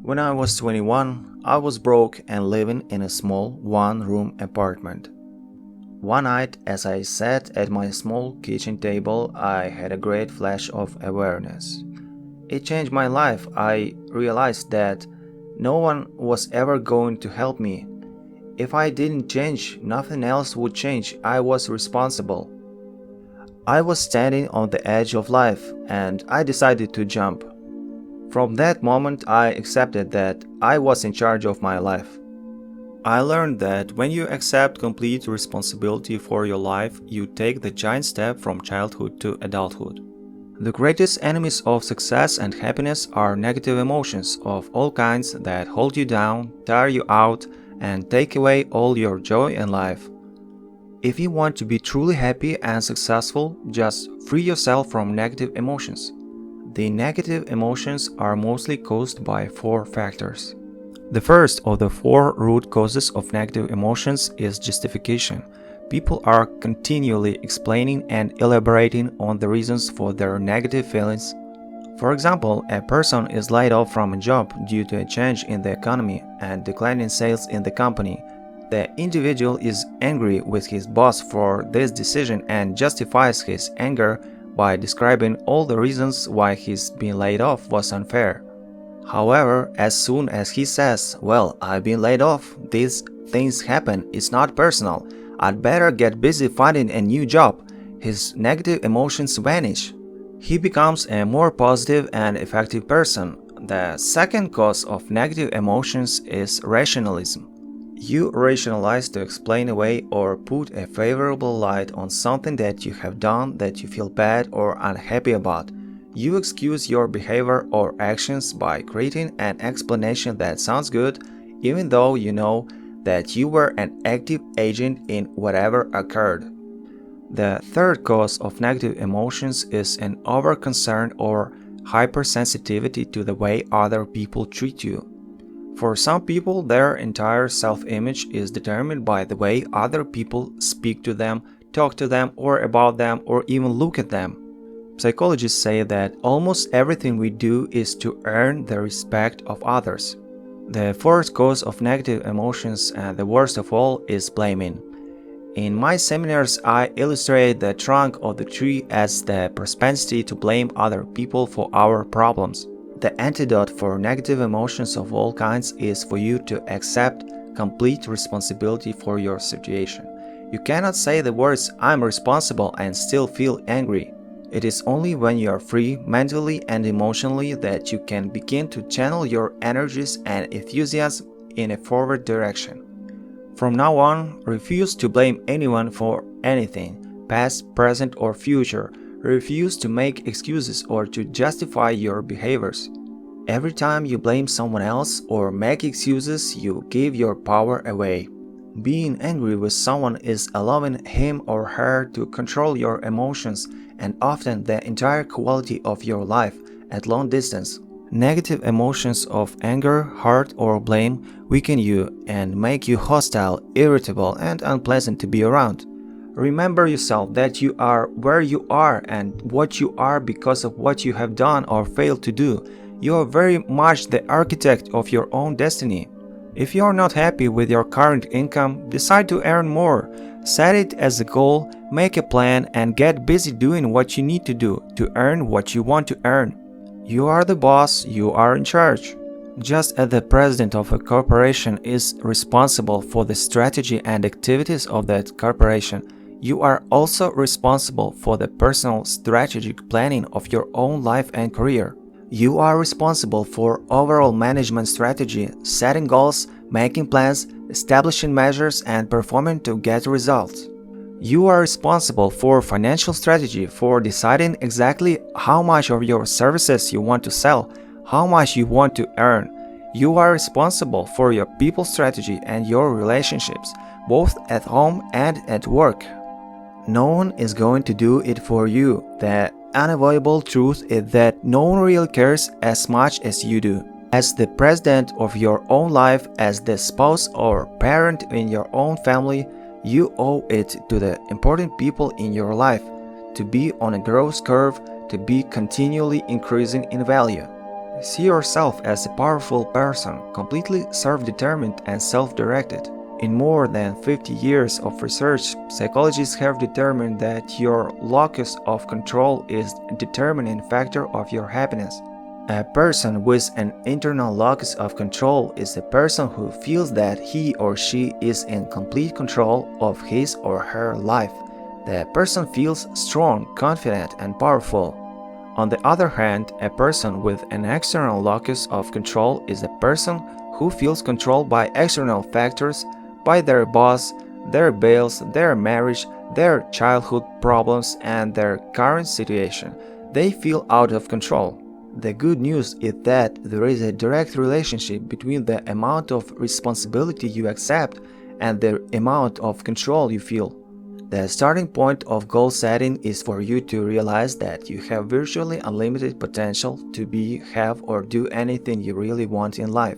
When I was 21, I was broke and living in a small one-room apartment. One night, as I sat at my small kitchen table, I had a great flash of awareness. It changed my life. I realized that no one was ever going to help me. If I didn't change, nothing else would change. I was responsible. I was standing on the edge of life, and I decided to jump. From that moment, I accepted that I was in charge of my life. I learned that when you accept complete responsibility for your life, you take the giant step from childhood to adulthood. The greatest enemies of success and happiness are negative emotions of all kinds that hold you down, tire you out, and take away all your joy in life. If you want to be truly happy and successful, just free yourself from negative emotions. The negative emotions are mostly caused by 4 factors. The first of the 4 root causes of negative emotions is justification. People are continually explaining and elaborating on the reasons for their negative feelings. For example, a person is laid off from a job due to a change in the economy and declining sales in the company. The individual is angry with his boss for this decision and justifies his anger by describing all the reasons why his being laid off was unfair. However, as soon as he says, "Well, I've been laid off, these things happen, it's not personal, I'd better get busy finding a new job," his negative emotions vanish. He becomes a more positive and effective person. The second cause of negative emotions is rationalism. You rationalize to explain away or put a favorable light on something that you have done that you feel bad or unhappy about. You excuse your behavior or actions by creating an explanation that sounds good, even though you know that you were an active agent in whatever occurred. The third cause of negative emotions is an over-concern or hypersensitivity to the way other people treat you. For some people, their entire self-image is determined by the way other people speak to them, talk to them, or about them, or even look at them. Psychologists say that almost everything we do is to earn the respect of others. The fourth cause of negative emotions, and the worst of all, is blaming. In my seminars, I illustrate the trunk of the tree as the propensity to blame other people for our problems. The antidote for negative emotions of all kinds is for you to accept complete responsibility for your situation. You cannot say the words "I'm responsible" and still feel angry. It is only when you are free mentally and emotionally that you can begin to channel your energies and enthusiasm in a forward direction. From now on, refuse to blame anyone for anything, past, present, or future. Refuse to make excuses or to justify your behaviors. Every time you blame someone else or make excuses, you give your power away. Being angry with someone is allowing him or her to control your emotions and often the entire quality of your life at long distance. Negative emotions of anger, hurt, or blame weaken you and make you hostile, irritable, and unpleasant to be around. Remember yourself that you are where you are and what you are because of what you have done or failed to do. You are very much the architect of your own destiny. If you are not happy with your current income, decide to earn more. Set it as a goal, make a plan, and get busy doing what you need to do to earn what you want to earn. You are the boss, you are in charge. Just as the president of a corporation is responsible for the strategy and activities of that corporation, you are also responsible for the personal strategic planning of your own life and career. You are responsible for overall management strategy, setting goals, making plans, establishing measures, and performing to get results. You are responsible for financial strategy, for deciding exactly how much of your services you want to sell, how much you want to earn. You are responsible for your people strategy and your relationships, both at home and at work. No one is going to do it for you. The unavoidable truth is that no one really cares as much as you do. As the president of your own life, as the spouse or parent in your own family, you owe it to the important people in your life to be on a growth curve, to be continually increasing in value. See yourself as a powerful person, completely self-determined and self-directed. In more than 50 years of research, psychologists have determined that your locus of control is a determining factor of your happiness. A person with an internal locus of control is a person who feels that he or she is in complete control of his or her life. The person feels strong, confident, and powerful. On the other hand, a person with an external locus of control is a person who feels controlled by external factors, by their boss, their bills, their marriage, their childhood problems, and their current situation. They feel out of control. The good news is that there is a direct relationship between the amount of responsibility you accept and the amount of control you feel. The starting point of goal setting is for you to realize that you have virtually unlimited potential to be, have, or do anything you really want in life,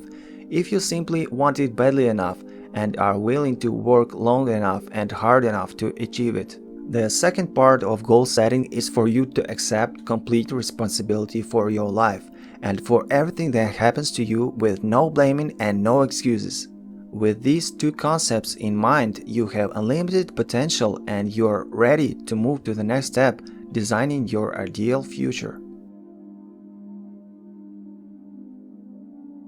if you simply want it badly enough and are willing to work long enough and hard enough to achieve it. The second part of goal setting is for you to accept complete responsibility for your life and for everything that happens to you with no blaming and no excuses. With these two concepts in mind, you have unlimited potential and you're ready to move to the next step, designing your ideal future.